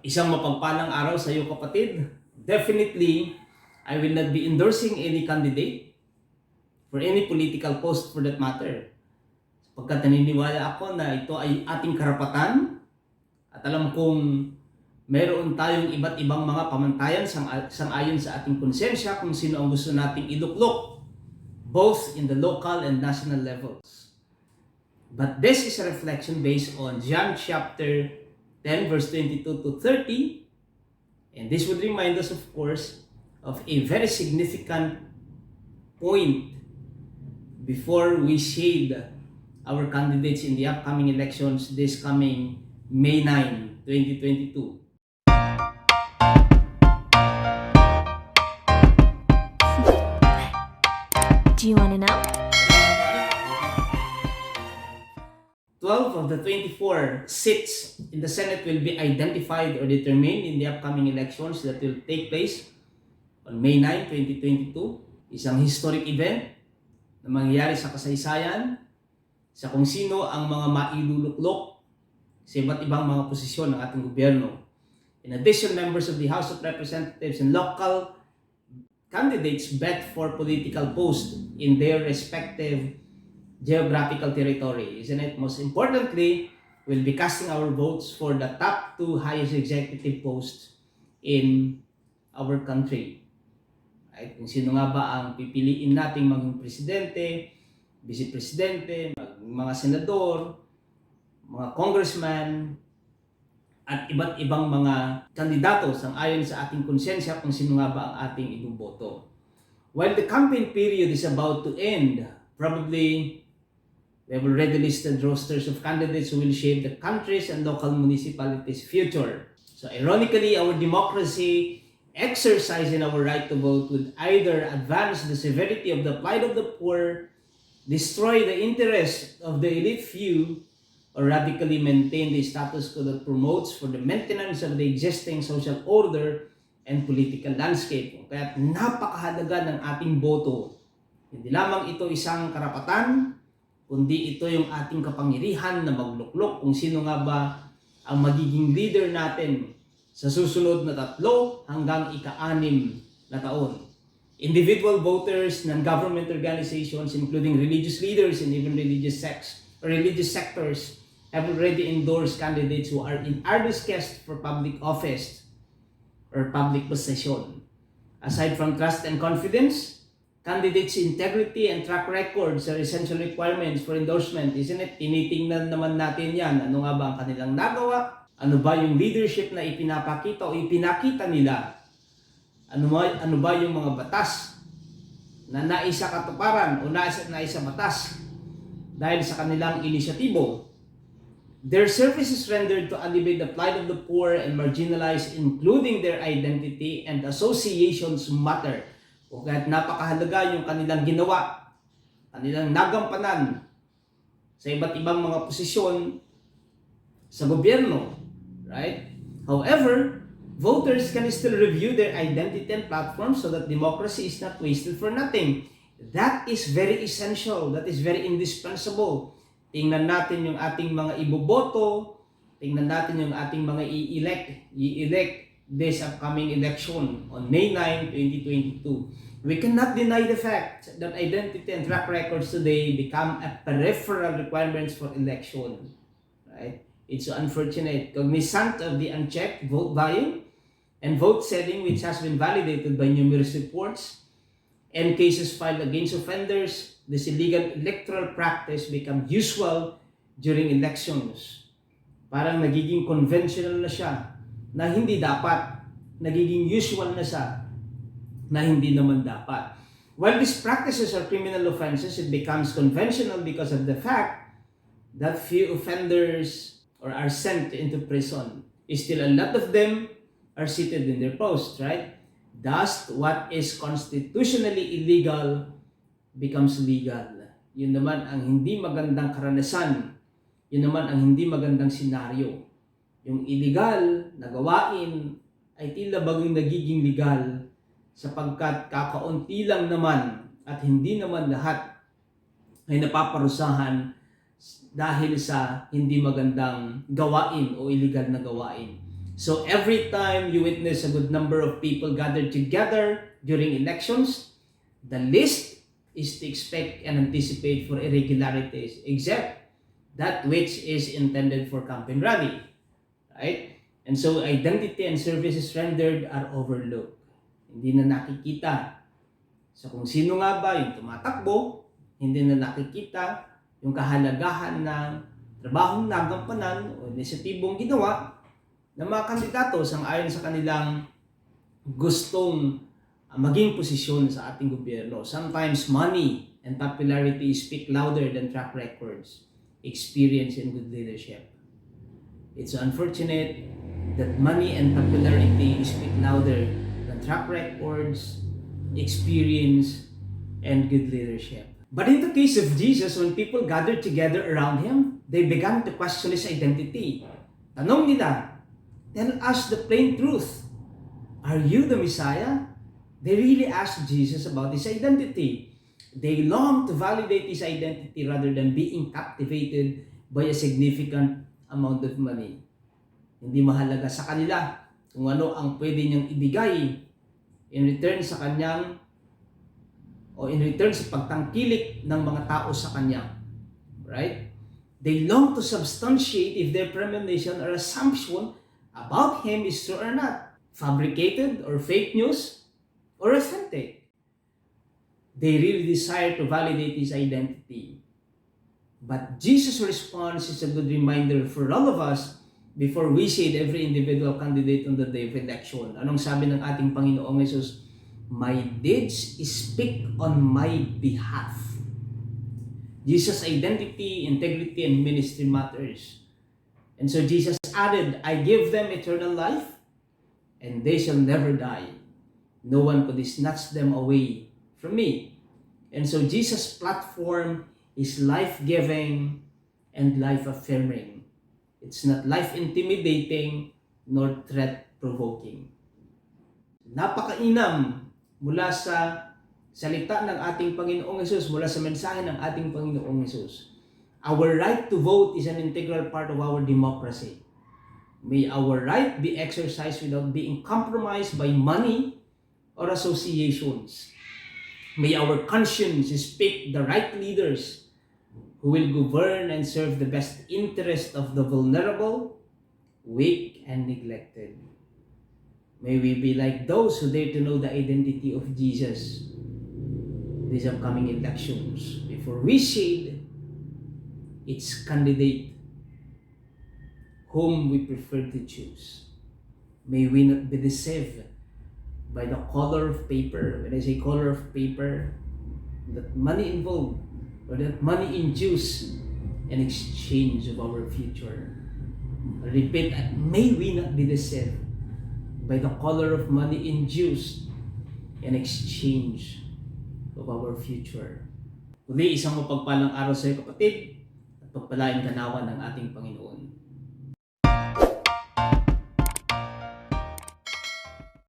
Isang mapagpalang araw sa iyo, kapatid. Definitely, I will not be endorsing any candidate for any political post for that matter. Pagkat naniniwala ako na ito ay ating karapatan at alam kong meron tayong iba't ibang mga pamantayan sang-ayon sa ating konsensya kung sino ang gusto nating iluklok both in the local and national levels. But this is a reflection based on John chapter 10 verse 22 to 30, and this would remind us, of course, of a very significant point before we shade our candidates in the upcoming elections this coming May 9, 2022. Do you want to know? 12 of the 24 seats in the Senate will be identified or determined in the upcoming elections that will take place on May 9, 2022. Isang historic event na mangyayari sa kasaysayan sa kung sino ang mga mailuluklok sa iba't ibang mga posisyon ng ating gobyerno. In addition, members of the House of Representatives and local candidates bet for political posts in their respective geographical territory, isn't it? Most importantly, we'll be casting our votes for the top 2 highest executive posts in our country. Right? Kung sino nga ba ang pipiliin nating maging presidente, vice-presidente, mga senador, mga congressman, at iba't ibang mga kandidato sang-ayon sa ating konsensya kung sino nga ba ang ating ibuboto. While the campaign period is about to end, probably we have already listed rosters of candidates who will shape the country's and local municipalities' future. So ironically, our democracy exercising our right to vote would either advance the severity of the plight of the poor, destroy the interest of the elite few, or radically maintain the status quo that promotes for the maintenance of the existing social order and political landscape. Kaya napakahalaga ng ating boto. Hindi lamang ito isang karapatan, kundi ito yung ating kapangyarihan na magluklok kung sino nga ba ang magiging leader natin sa susunod na 3 hanggang ika-6 na taon. Individual voters, non-government organizations, including religious leaders and even religious sectors, have already endorsed candidates who are in arduous quest for public office or public position. Aside from trust and confidence, candidates' integrity and track records are essential requirements for endorsement, isn't it? Tinitingnan naman natin yan. Ano nga ba ang kanilang nagawa? Ano ba yung leadership na ipinapakita o ipinakita nila? Ano ba yung mga batas na naisa katuparan o naisa batas dahil sa kanilang inisyatibo? Their services rendered to alleviate the plight of the poor and marginalized, including their identity and associations, matter. O kahit napakahalaga yung kanilang ginawa, kanilang nagampanan sa iba't ibang mga posisyon sa gobyerno, right? However, voters can still review their identity and platform so that democracy is not wasted for nothing. That is very essential. That is very indispensable. Tingnan natin yung ating mga iboboto, tingnan natin yung ating mga i-elect this upcoming election on May 9, 2022. We cannot deny the fact that identity and track records today become a peripheral requirements for election. Right? It's so unfortunate. Cognizant of the unchecked vote buying and vote selling, which has been validated by numerous reports and cases filed against offenders, this illegal electoral practice become usual during elections. Parang nagiging conventional na siya na hindi dapat, nagiging usual na siya na hindi naman dapat. While these practices are criminal offenses, it becomes conventional because of the fact that few offenders are sent into prison. Still, a lot of them are seated in their posts, right? Thus, what is constitutionally illegal becomes legal. Yun naman ang hindi magandang karanasan. Yun naman ang hindi magandang senaryo. Yung illegal na gawain ay tila bagong nagiging legal sapagkat kakaunti lang naman at hindi naman lahat ay napaparusahan dahil sa hindi magandang gawain o illegal na gawain. So every time you witness a good number of people gathered together during elections, the list is to expect and anticipate for irregularities, except that which is intended for campaign rally, right? And so identity and services rendered are overlooked. Hindi na nakikita. So kung sino nga ba yung tumatakbo, hindi na nakikita yung kahalagahan ng trabahong nagampanan o inisyatibong ginawa ng mga kandidato sang-ayon sa kanilang gustong maging posisyon sa ating gobyerno. Sometimes money and popularity speak louder than track records, experience, and good leadership. It's unfortunate that money and popularity speak louder than track records, experience, and good leadership. But in the case of Jesus, when people gathered together around him, they began to question his identity. Tanong nila, tell us the plain truth. Are you the Messiah? They really asked Jesus about his identity. They longed to validate his identity rather than being captivated by a significant amount of money. Hindi mahalaga sa kanila kung ano ang pwede niyang ibigay in return sa kanyang o in return sa pagtangkilik ng mga tao sa kanya. Right? They long to substantiate if their premonition or assumption about him is true or not, fabricated or fake news or authentic. They really desire to validate his identity. But Jesus' response is a good reminder for all of us before we shade every individual candidate on the day of election. Anong sabi ng ating Panginoong Jesus? My deeds speak on my behalf. Jesus' identity, integrity, and ministry matters. And so Jesus added, I give them eternal life, and they shall never die. No one could snatch them away from me. And so Jesus' platform is life-giving and life-affirming. It's not life-intimidating nor threat-provoking. Napakainam mula sa salita ng ating Panginoong Hesus, mula sa mensahe ng ating Panginoong Hesus. Our right to vote is an integral part of our democracy. May our right be exercised without being compromised by money or associations. May our conscience speak the right leaders who will govern and serve the best interest of the vulnerable, weak, and neglected. May we be like those who dare to know the identity of Jesus these upcoming elections before we shade its candidate whom we prefer to choose. May we not be deceived by the color of paper. When I say color of paper, that money involved or that money induced an exchange of our future. I repeat, may we not be deceived by the color of money induced an exchange of our future. Muli, isang mapagpalang araw sa iyo, kapatid, at pagpalain kanawan ng ating Panginoon.